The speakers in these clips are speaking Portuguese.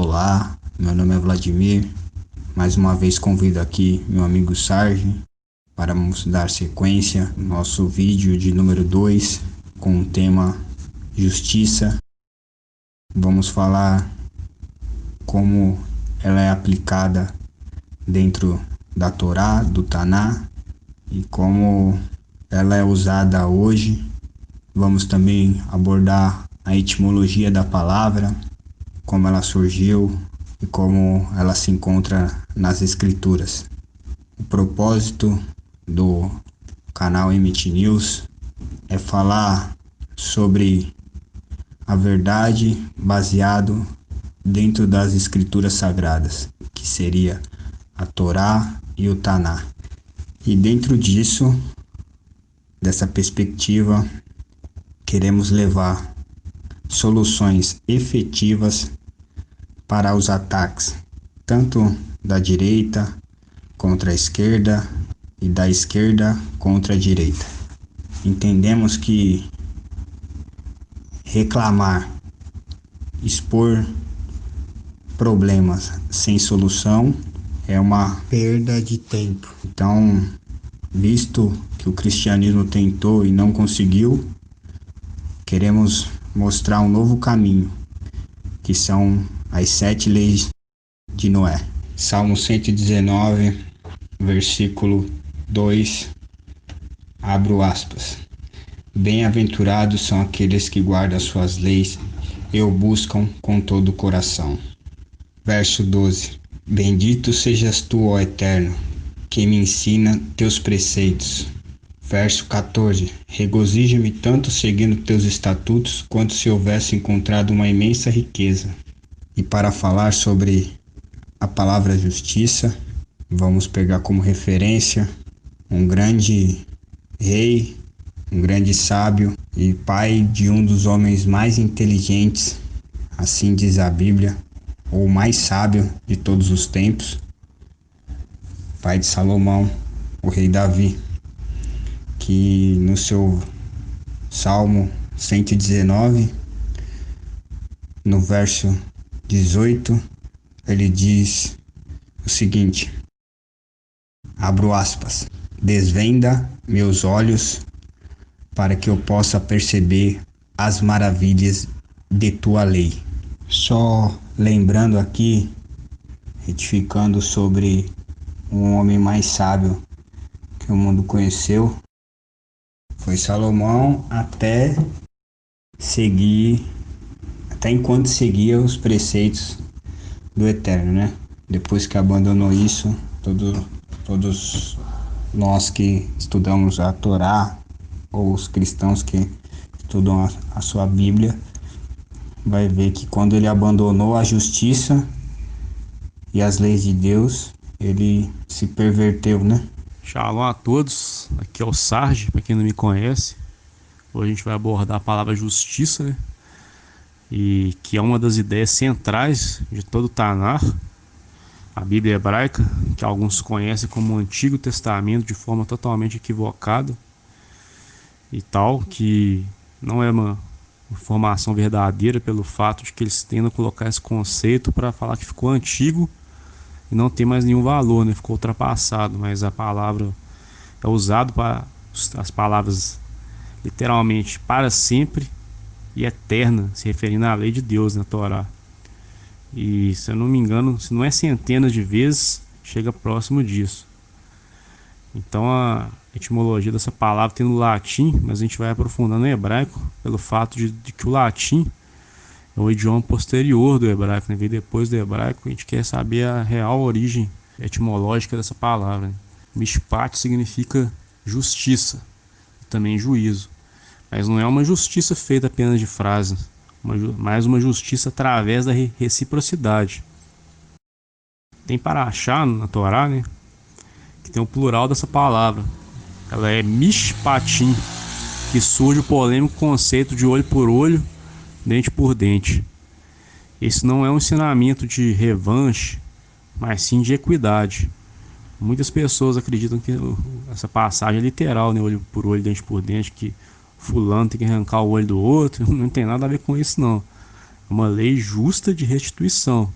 Olá, meu nome é Vladimir. Mais uma vez convido aqui meu amigo Sarge para nos dar sequência no nosso vídeo de número 2 com o tema Justiça. Vamos falar como ela é aplicada dentro da Torá, do Taná, e como ela é usada hoje. Vamos também abordar a etimologia da palavra, como ela surgiu e como ela se encontra nas escrituras. O propósito do canal MT News é falar sobre a verdade baseado dentro das escrituras sagradas, que seria a Torá e o Taná. E dentro disso, dessa perspectiva, queremos levar soluções efetivas para os ataques, tanto da direita contra a esquerda e da esquerda contra a direita. Entendemos que reclamar, expor problemas sem solução é uma perda de tempo. Então, visto que o cristianismo tentou e não conseguiu, queremos mostrar um novo caminho, que são as 7 leis de Noé. Salmo 119, versículo 2, abro aspas. Bem-aventurados são aqueles que guardam as suas leis e o buscam com todo o coração. Verso 12. Bendito sejas tu, ó Eterno, que me ensina teus preceitos. Verso 14. Regozija-me tanto seguindo teus estatutos, quanto se houvesse encontrado uma imensa riqueza. E para falar sobre a palavra justiça, vamos pegar como referência um grande rei, um grande sábio e pai de um dos homens mais inteligentes, assim diz a Bíblia, ou mais sábio de todos os tempos, pai de Salomão, o rei Davi, que no seu Salmo 119, no verso 18, ele diz o seguinte, abro aspas, desvenda meus olhos para que eu possa perceber as maravilhas de tua lei. Só lembrando aqui, retificando sobre um homem mais sábio que o mundo conheceu, foi Salomão até enquanto seguia os preceitos do Eterno, né? Depois que abandonou isso, todos nós que estudamos a Torá, ou os cristãos que estudam a sua Bíblia, vai ver que quando ele abandonou a justiça e as leis de Deus, ele se perverteu, né? Shalom a todos, aqui é o Sarge, para quem não me conhece. Hoje a gente vai abordar a palavra justiça, né? E que é uma das ideias centrais de todo o Tanar, a Bíblia hebraica, que alguns conhecem como o Antigo Testamento de forma totalmente equivocada e tal, que não é uma informação verdadeira pelo fato de que eles tendem a colocar esse conceito para falar que ficou antigo e não tem mais nenhum valor, né? Ficou ultrapassado, mas a palavra é usada para as palavras literalmente para sempre e eterna, se referindo à lei de Deus na Torá. E se eu não me engano, se não é centenas de vezes, chega próximo disso. Então a etimologia dessa palavra tem no latim, mas a gente vai aprofundando no hebraico, pelo fato de que o latim é o idioma posterior do hebraico, né? Veio depois do hebraico. A gente quer saber a real origem etimológica dessa palavra, né? Mishpat significa justiça, e também juízo, mas não é uma justiça feita apenas de frases, mas uma justiça através da reciprocidade. Tem paraxá na Torá, né, que tem o plural dessa palavra. Ela é mishpatim, que surge o polêmico conceito de olho por olho, dente por dente. Esse não é um ensinamento de revanche, mas sim de equidade. Muitas pessoas acreditam que essa passagem é literal, né? Olho por olho, dente por dente, que fulano tem que arrancar o olho do outro. Não tem nada a ver com isso, não. É uma lei justa de restituição,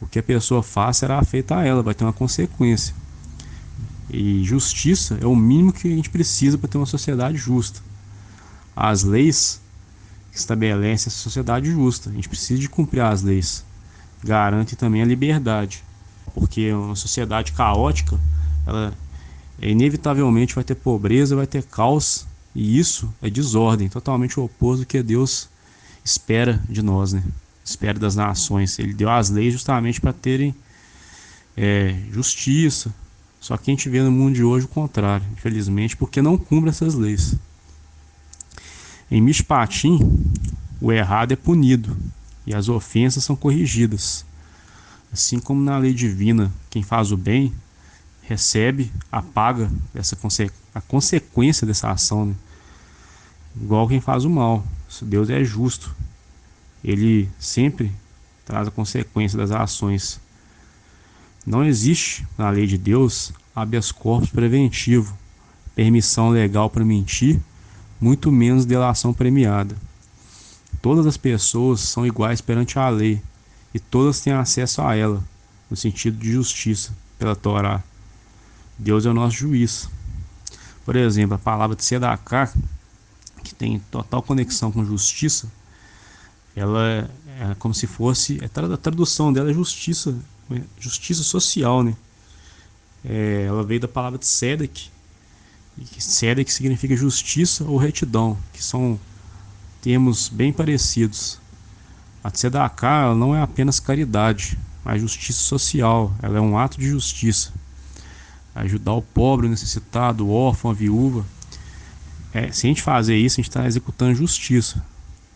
o que a pessoa faz será feito a ela, vai ter uma consequência. E justiça é o mínimo que a gente precisa para ter uma sociedade justa. As leis que estabelecem essa sociedade justa, a gente precisa de cumprir as leis. Garante também a liberdade, porque uma sociedade caótica, ela inevitavelmente vai ter pobreza, vai ter caos, e isso é desordem, totalmente o oposto do que Deus espera de nós, né? Espera das nações. Ele deu as leis justamente para terem justiça. Só que a gente vê no mundo de hoje o contrário, infelizmente, porque não cumpre essas leis. Em Mishpatim, o errado é punido e as ofensas são corrigidas. Assim como na lei divina, quem faz o bem recebe a paga, a consequência dessa ação, né? Igual quem faz o mal. Se Deus é justo, ele sempre traz a consequência das ações. Não existe na lei de Deus habeas corpus preventivo, permissão legal para mentir, muito menos delação premiada. Todas as pessoas são iguais perante a lei e todas têm acesso a ela, no sentido de justiça, pela Torá. Deus é o nosso juiz. Por exemplo, a palavra tzedakah, que tem total conexão com justiça, ela é como se fosse, a tradução dela é justiça social, né? Ela veio da palavra tzedek, e tzedek significa justiça ou retidão, que são termos bem parecidos. A tzedakah, ela não é apenas caridade, mas justiça social. Ela é um ato de justiça. Ajudar o pobre, o necessitado, o órfão, a viúva. Se a gente fazer isso, a gente está executando justiça.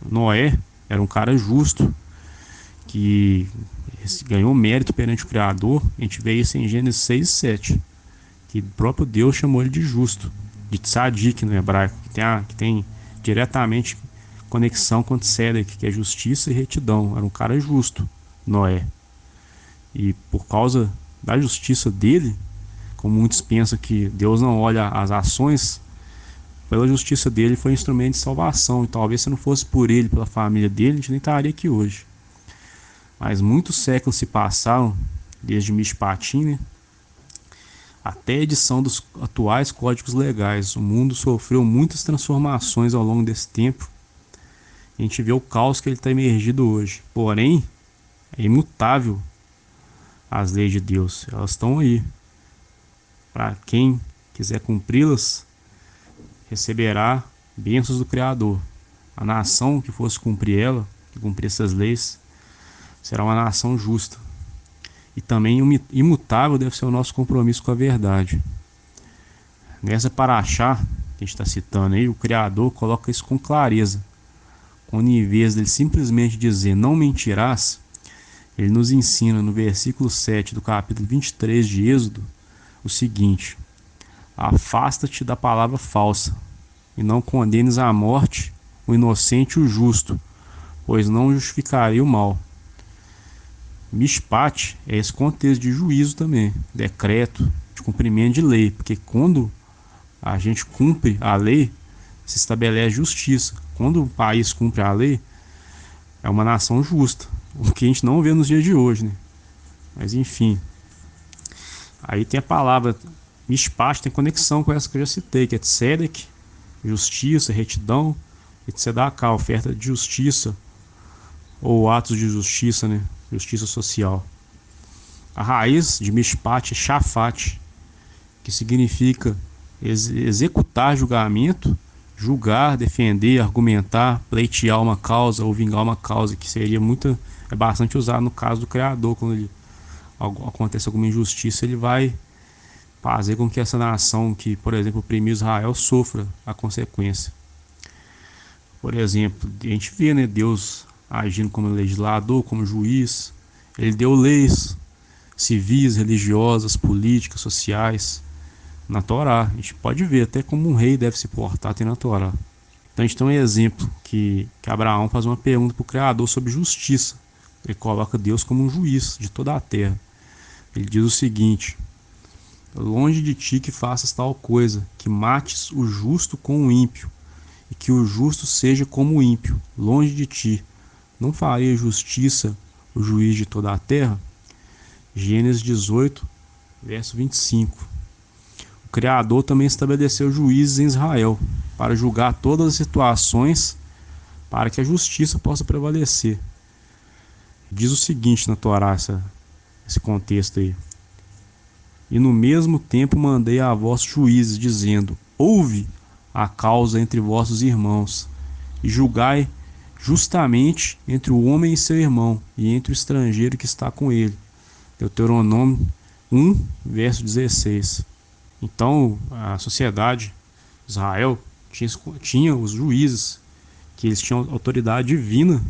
Noé era um cara justo, que ganhou mérito perante o Criador. A gente vê isso em Gênesis 6 e 7, que o próprio Deus chamou ele de justo, de tzadik no hebraico, que tem diretamente conexão com tzedek, que é justiça e retidão. Era um cara justo, Noé. E por causa da justiça dele, como muitos pensam que Deus não olha as ações, pela justiça dele foi um instrumento de salvação. E talvez se não fosse por ele, pela família dele, a gente nem estaria aqui hoje. Mas muitos séculos se passaram, desde Mishpatim, né, até a edição dos atuais códigos legais. O mundo sofreu muitas transformações ao longo desse tempo. A gente vê o caos que ele está emergido hoje. Porém, é imutável as leis de Deus. Elas estão aí. Para quem quiser cumpri-las, receberá bênçãos do Criador. A nação que fosse cumprir ela, que cumprir essas leis, será uma nação justa. E também imutável deve ser o nosso compromisso com a verdade. Nessa paraxá que a gente está citando aí, o Criador coloca isso com clareza. Quando em vez dele simplesmente dizer não mentirás, ele nos ensina no versículo 7 do capítulo 23 de Êxodo o seguinte: afasta-te da palavra falsa e não condenes à morte o inocente e o justo, pois não justificarei o mal. Mishpat é esse contexto de juízo também, decreto, de cumprimento de lei, porque quando a gente cumpre a lei, se estabelece justiça. Quando o país cumpre a lei, é uma nação justa, o que a gente não vê nos dias de hoje, né? Mas enfim, aí tem a palavra Mishpat, tem conexão com essa que eu já citei, que é tzedek, justiça, retidão, e tzedakah, oferta de justiça, ou atos de justiça, né? Justiça social. A raiz de Mishpat é Shafat, que significa executar julgamento, julgar, defender, argumentar, pleitear uma causa ou vingar uma causa, que é bastante usado no caso do Criador. Quando acontece alguma injustiça, ele vai fazer com que essa nação que, por exemplo, oprimiu Israel, sofra a consequência. Por exemplo, a gente vê, né, Deus agindo como legislador, como juiz. Ele deu leis civis, religiosas, políticas, sociais na Torá. A gente pode ver até como um rei deve se portar, tem na Torá. Então a gente tem um exemplo que Abraão faz uma pergunta para o Criador sobre justiça. Ele coloca Deus como um juiz de toda a terra. Ele diz o seguinte: longe de ti que faças tal coisa, que mates o justo com o ímpio, e que o justo seja como o ímpio. Longe de ti, não farei justiça o juiz de toda a terra? Gênesis 18, verso 25. O Criador também estabeleceu juízes em Israel para julgar todas as situações para que a justiça possa prevalecer. Diz o seguinte na Torá, esse contexto aí: e no mesmo tempo mandei a vós juízes, dizendo: ouve a causa entre vossos irmãos, e julgai justamente entre o homem e seu irmão, e entre o estrangeiro que está com ele. Deuteronômio 1, verso 16. Então, a sociedade, Israel, tinha os juízes, que eles tinham autoridade divina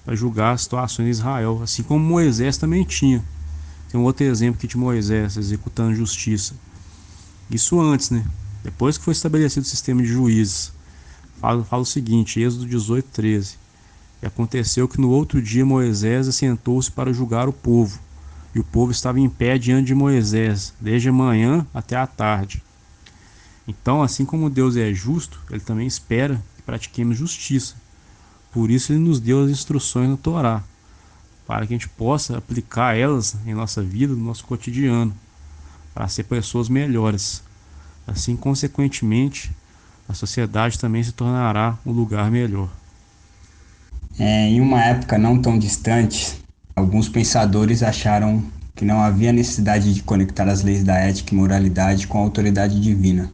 para julgar as situações em Israel, assim como Moisés também tinha. Tem um outro exemplo aqui de Moisés executando justiça. Isso antes, né? Depois que foi estabelecido o sistema de juízes. Fala o seguinte, Êxodo 18, 13. E aconteceu que no outro dia Moisés assentou-se para julgar o povo. E o povo estava em pé diante de Moisés, desde a manhã até a tarde. Então, assim como Deus é justo, Ele também espera que pratiquemos justiça. Por isso Ele nos deu as instruções na Torá, para que a gente possa aplicar elas em nossa vida, no nosso cotidiano, para ser pessoas melhores. Assim, consequentemente, a sociedade também se tornará um lugar melhor. Em uma época não tão distante, alguns pensadores acharam que não havia necessidade de conectar as leis da ética e moralidade com a autoridade divina,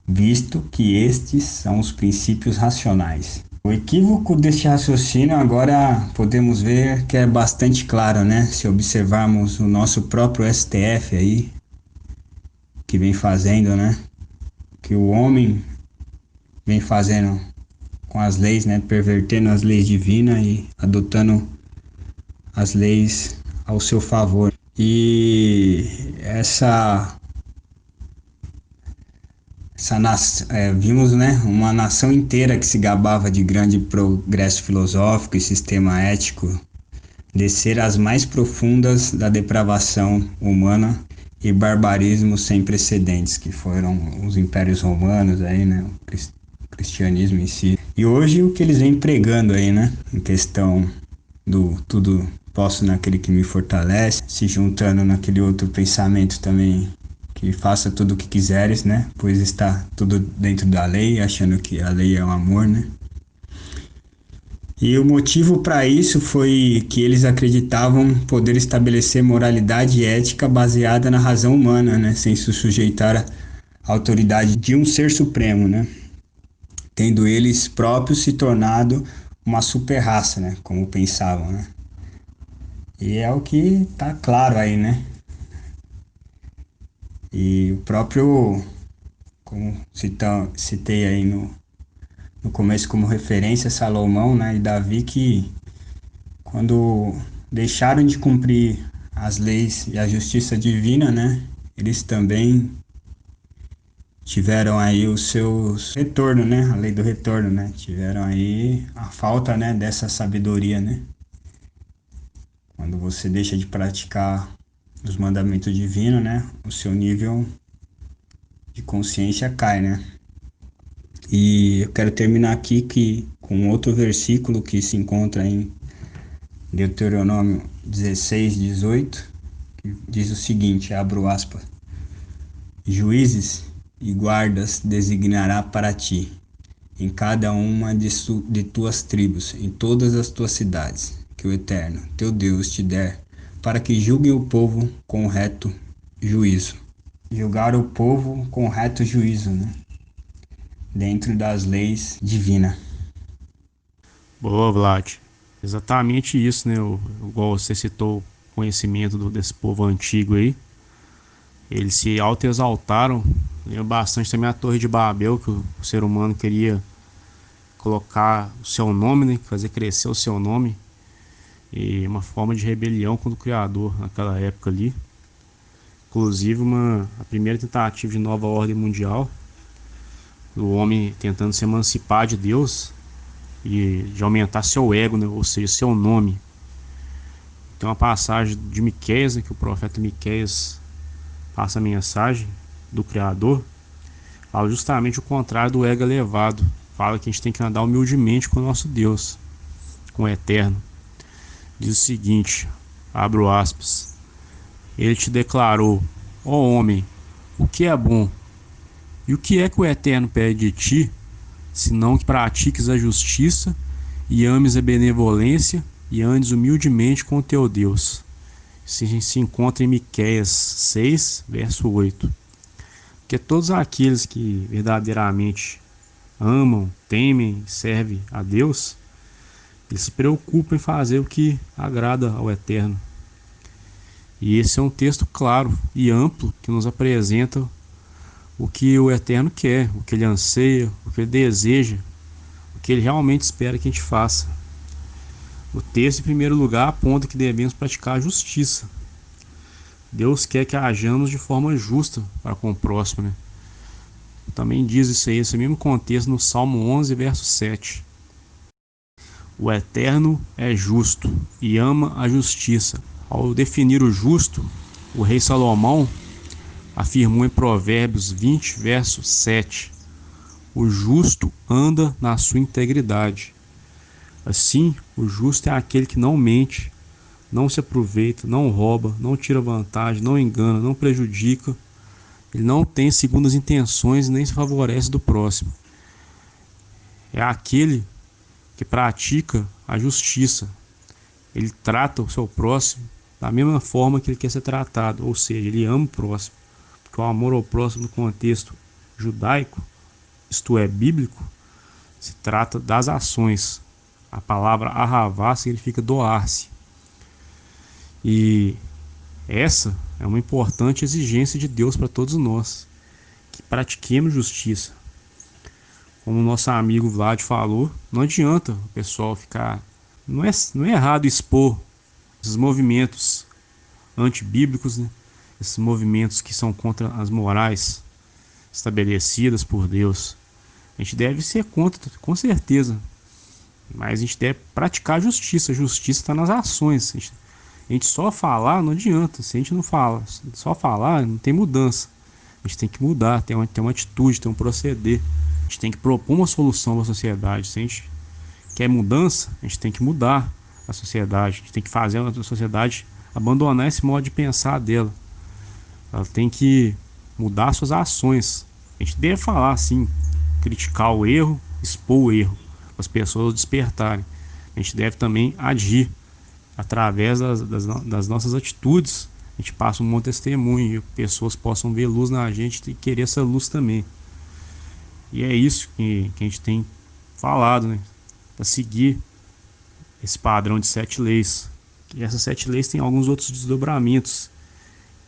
visto que estes são os princípios racionais. O equívoco deste raciocínio agora podemos ver que é bastante claro, né? Se observarmos o nosso próprio STF aí, que vem fazendo, né? Que o homem vem fazendo com as leis, né? Pervertendo as leis divinas e adotando as leis ao seu favor. E vimos, né, uma nação inteira que se gabava de grande progresso filosófico e sistema ético descer às mais profundas da depravação humana e barbarismo sem precedentes, que foram os impérios romanos aí, né, o cristianismo em si. E hoje o que eles vêm pregando aí, né, em questão do tudo posso naquele que me fortalece, se juntando naquele outro pensamento também, que faça tudo o que quiseres, né? Pois está tudo dentro da lei, achando que a lei é o amor, né? E o motivo para isso foi que eles acreditavam poder estabelecer moralidade e ética baseada na razão humana, né? Sem se sujeitar à autoridade de um ser supremo, né? Tendo eles próprios se tornado uma super-raça, né? Como pensavam, né? E é o que tá claro aí, né? E o próprio, como citei aí no começo como referência, Salomão, né, e Davi, que quando deixaram de cumprir as leis e a justiça divina, né, eles também tiveram aí os seus retornos, né, a lei do retorno, né, tiveram aí a falta, né, dessa sabedoria, né. Quando você deixa de praticar os mandamentos divinos, né, o seu nível de consciência cai, né. E eu quero terminar aqui com outro versículo que se encontra em Deuteronômio 16, 18, que diz o seguinte, abro aspas: juízes e guardas designará para ti, em cada uma de tuas tribos, em todas as tuas cidades, que o Eterno, teu Deus, te der, para que julguem o povo com reto juízo. Julgar o povo com reto juízo, né? Dentro das leis divinas. Boa, Vlad. Exatamente isso, né? Igual você citou o conhecimento desse povo antigo aí. Eles se auto-exaltaram. Lembra bastante também a Torre de Babel, que o ser humano queria colocar o seu nome, né? Fazer crescer o seu nome. E uma forma de rebelião contra o Criador naquela época ali. Inclusive a primeira tentativa de nova ordem mundial, o homem tentando se emancipar de Deus e de aumentar seu ego, né? Ou seja, seu nome. Tem uma passagem de Miqueias, né? Que o profeta Miqueias passa a mensagem do Criador, fala justamente o contrário do ego elevado. Fala que a gente tem que andar humildemente com o nosso Deus, com o Eterno. Diz o seguinte, abro aspas: Ele te declarou: ó homem, o que é bom? E o que é que o Eterno pede de ti, senão que pratiques a justiça e ames a benevolência e andes humildemente com o teu Deus? Isso se encontra em Miqueias 6, verso 8. Porque todos aqueles que verdadeiramente amam, temem e servem a Deus, eles se preocupam em fazer o que agrada ao Eterno. E esse é um texto claro e amplo que nos apresenta o que o Eterno quer, o que ele anseia, o que ele deseja, o que ele realmente espera que a gente faça. O texto, em primeiro lugar, aponta que devemos praticar a justiça. Deus quer que hajamos de forma justa para com o próximo, né? Também diz isso aí, esse mesmo contexto, no Salmo 11, verso 7. O Eterno é justo e ama a justiça. Ao definir o justo, o rei Salomão afirmou em Provérbios 20, verso 7: o justo anda na sua integridade. Assim, o justo é aquele que não mente, não se aproveita, não rouba, não tira vantagem, não engana, não prejudica. Ele não tem segundas intenções nem se favorece do próximo. É aquele que pratica a justiça. Ele trata o seu próximo da mesma forma que ele quer ser tratado, ou seja, ele ama o próximo. Porque o amor ao próximo no contexto judaico, isto é, bíblico, se trata das ações. A palavra ahavá significa doar-se. E essa é uma importante exigência de Deus para todos nós, que pratiquemos justiça. Como o nosso amigo Vlad falou, não adianta o pessoal ficar... Não é errado expor esses movimentos antibíblicos, né? Esses movimentos que são contra as morais estabelecidas por Deus. A gente deve ser contra, com certeza. Mas a gente deve praticar a justiça. A justiça está nas ações. A gente só falar não adianta. Se a gente não fala, só falar, não tem mudança. A gente tem que mudar, ter uma atitude, ter um proceder. A gente tem que propor uma solução para a sociedade. Se a gente quer mudança, a gente tem que mudar a sociedade. A gente tem que fazer a sociedade abandonar esse modo de pensar dela. Ela tem que mudar suas ações. A gente deve falar assim, criticar o erro, expor o erro, para as pessoas despertarem. A gente deve também agir através das nossas atitudes. A gente passa um bom testemunho e pessoas possam ver luz na gente e querer essa luz também. E é isso que a gente tem falado, né? Para seguir esse padrão de 7 leis. E essas 7 leis têm alguns outros desdobramentos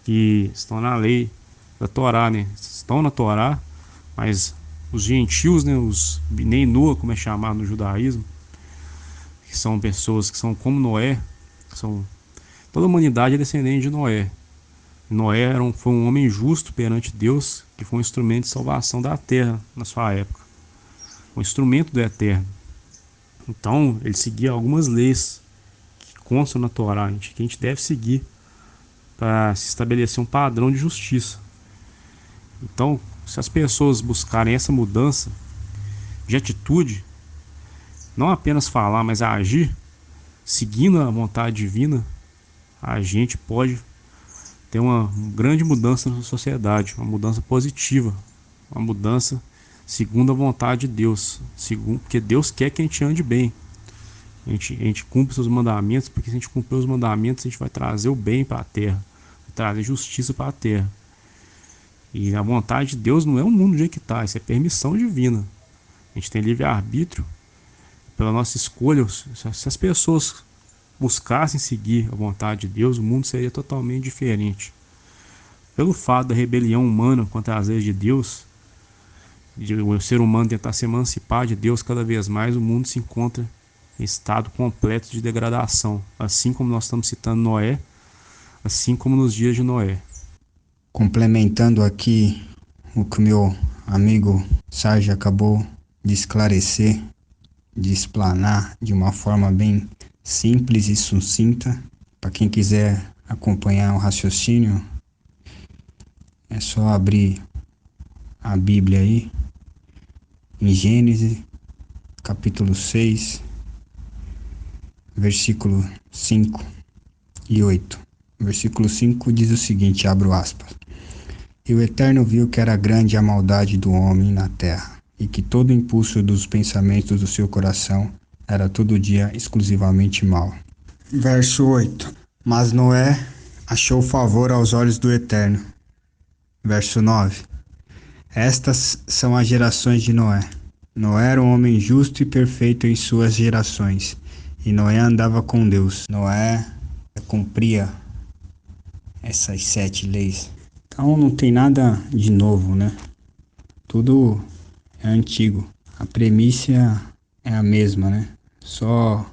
que estão na lei da Torá, né? Estão na Torá, mas os gentios, né? Os Bnei Noa, como é chamado no judaísmo, que são pessoas que são como Noé, toda a humanidade é descendente de Noé. Noé foi um homem justo perante Deus, que foi um instrumento de salvação da terra na sua época, um instrumento do Eterno. Então ele seguia algumas leis que constam na Torá, que a gente deve seguir para se estabelecer um padrão de justiça. Então, se as pessoas buscarem essa mudança de atitude, não apenas falar, mas agir, seguindo a vontade divina, a gente pode ter uma grande mudança na sociedade, uma mudança positiva, uma mudança segundo a vontade de Deus, porque Deus quer que a gente ande bem. A gente cumpre seus mandamentos, porque se a gente cumprir os mandamentos, a gente vai trazer o bem para a terra, vai trazer justiça para a terra. E a vontade de Deus não é o mundo do jeito que está, isso é permissão divina. A gente tem livre-arbítrio pela nossa escolha. Se as pessoas buscassem seguir a vontade de Deus, o mundo seria totalmente diferente. Pelo fato da rebelião humana contra as leis de Deus, de o ser humano tentar se emancipar de Deus cada vez mais, o mundo se encontra em estado completo de degradação, assim como nós estamos citando Noé, assim como nos dias de Noé. Complementando aqui o que o meu amigo Sérgio acabou de esclarecer, de explanar de uma forma bem simples e sucinta, para quem quiser acompanhar o raciocínio, é só abrir a Bíblia aí, em Gênesis, capítulo 6, versículo 5 e 8. Versículo 5 diz o seguinte, abro aspas. E o Eterno viu que era grande a maldade do homem na terra, e que todo o impulso dos pensamentos do seu coração era todo dia exclusivamente mau. Verso 8. Mas Noé achou favor aos olhos do Eterno. Verso 9. Estas são as gerações de Noé. Noé era um homem justo e perfeito em suas gerações, e Noé andava com Deus. Noé cumpria essas 7 leis. Então não tem nada de novo, né? Tudo é antigo. A premissa é a mesma, né? Só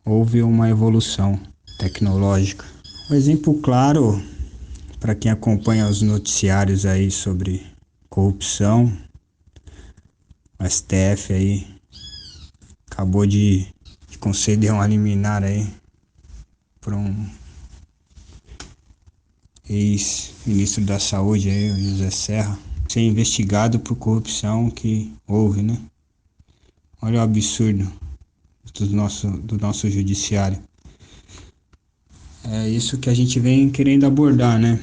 houve uma evolução tecnológica. Um exemplo claro para quem acompanha os noticiários aí sobre corrupção, o STF aí acabou de conceder uma liminar aí para um ex-ministro da Saúde aí, o José Serra, ser investigado por corrupção que houve, né? Olha o absurdo do nosso judiciário. É isso que a gente vem querendo abordar, né?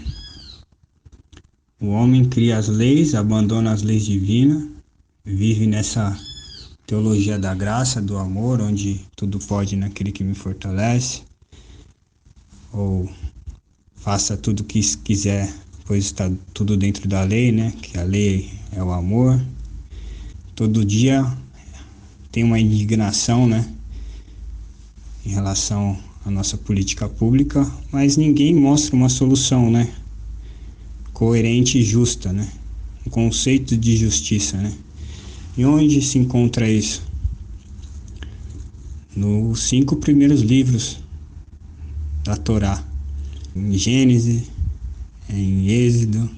O homem cria as leis, abandona as leis divinas, vive nessa teologia da graça, do amor, onde tudo pode naquele que me fortalece, ou faça tudo o que quiser, pois está tudo dentro da lei, né? Que a lei é o amor. Todo dia tem uma indignação, né? Em relação à nossa política pública, mas ninguém mostra uma solução, né? Coerente e justa, né? Um conceito de justiça, né? E onde se encontra isso? Nos 5 primeiros livros da Torá. Em Gênesis, em Êxodo,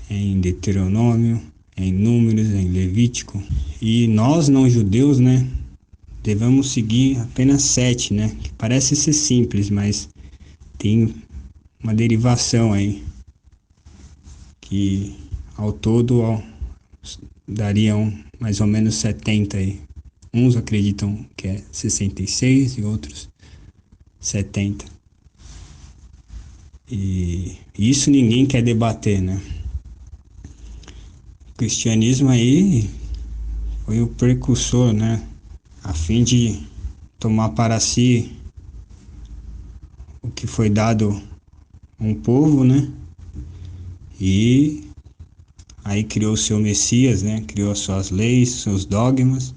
em Deuteronômio, em Números, em Levítico. E nós, não judeus, né, devemos seguir apenas 7, né, que parece ser simples, mas tem uma derivação aí, que ao todo dariam mais ou menos 70 aí. Uns acreditam que é 66 e outros 70. E isso ninguém quer debater, né? O cristianismo aí foi o precursor, né? A fim de tomar para si o que foi dado a um povo, né? E aí criou o seu Messias, né? Criou as suas leis, seus dogmas,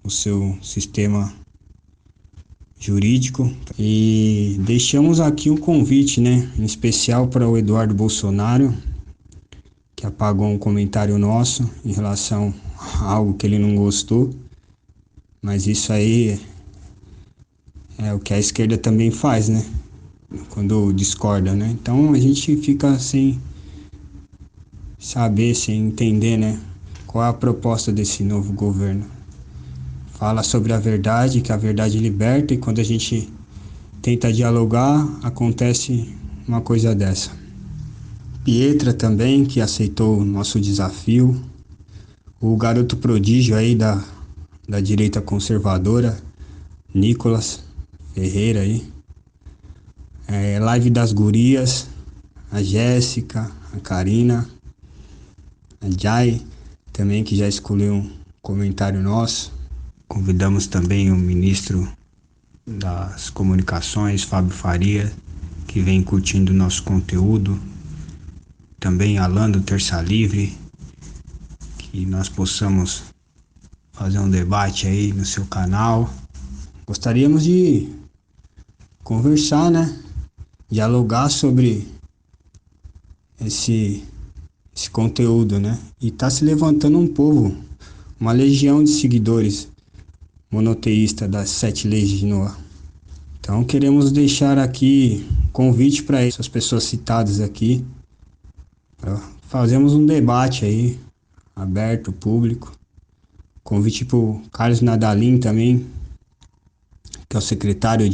o seu sistema jurídico. E deixamos aqui um convite, né, em especial para o Eduardo Bolsonaro, que apagou um comentário nosso em relação a algo que ele não gostou, mas isso aí é o que a esquerda também faz, né, quando discorda, né? Então a gente fica sem saber, sem entender, né, qual é a proposta desse novo governo. Fala sobre a verdade, que a verdade liberta, e quando a gente tenta dialogar, acontece uma coisa dessa. Pietra também, que aceitou o nosso desafio. O garoto prodígio aí da direita conservadora, Nicolas Ferreira aí. Live das gurias, a Jéssica, a Karina, a Jai também, que já escolheu um comentário nosso. Convidamos também o ministro das Comunicações, Fábio Faria, que vem curtindo nosso conteúdo. Também Alan do Terça Livre, que nós possamos fazer um debate aí no seu canal. Gostaríamos de conversar, né? Dialogar sobre esse conteúdo, né? E tá se levantando um povo, uma legião de seguidores monoteísta das 7 leis de Noé. Então queremos deixar aqui convite para essas pessoas citadas aqui, para fazermos um debate aí, aberto, público. Convite para o Carlos Nadalim também, que é o secretário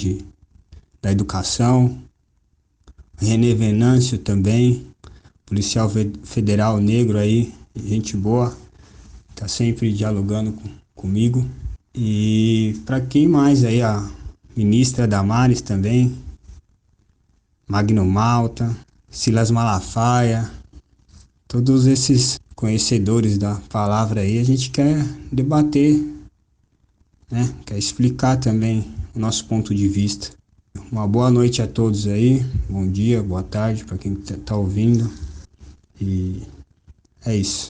da Educação. René Venâncio também, policial federal negro aí, gente boa, tá sempre dialogando comigo. E para quem mais aí, a ministra Damares também, Magno Malta, Silas Malafaia, todos esses conhecedores da palavra aí, a gente quer debater, né? Quer explicar também o nosso ponto de vista. Uma boa noite a todos aí, bom dia, boa tarde para quem tá ouvindo, e é isso.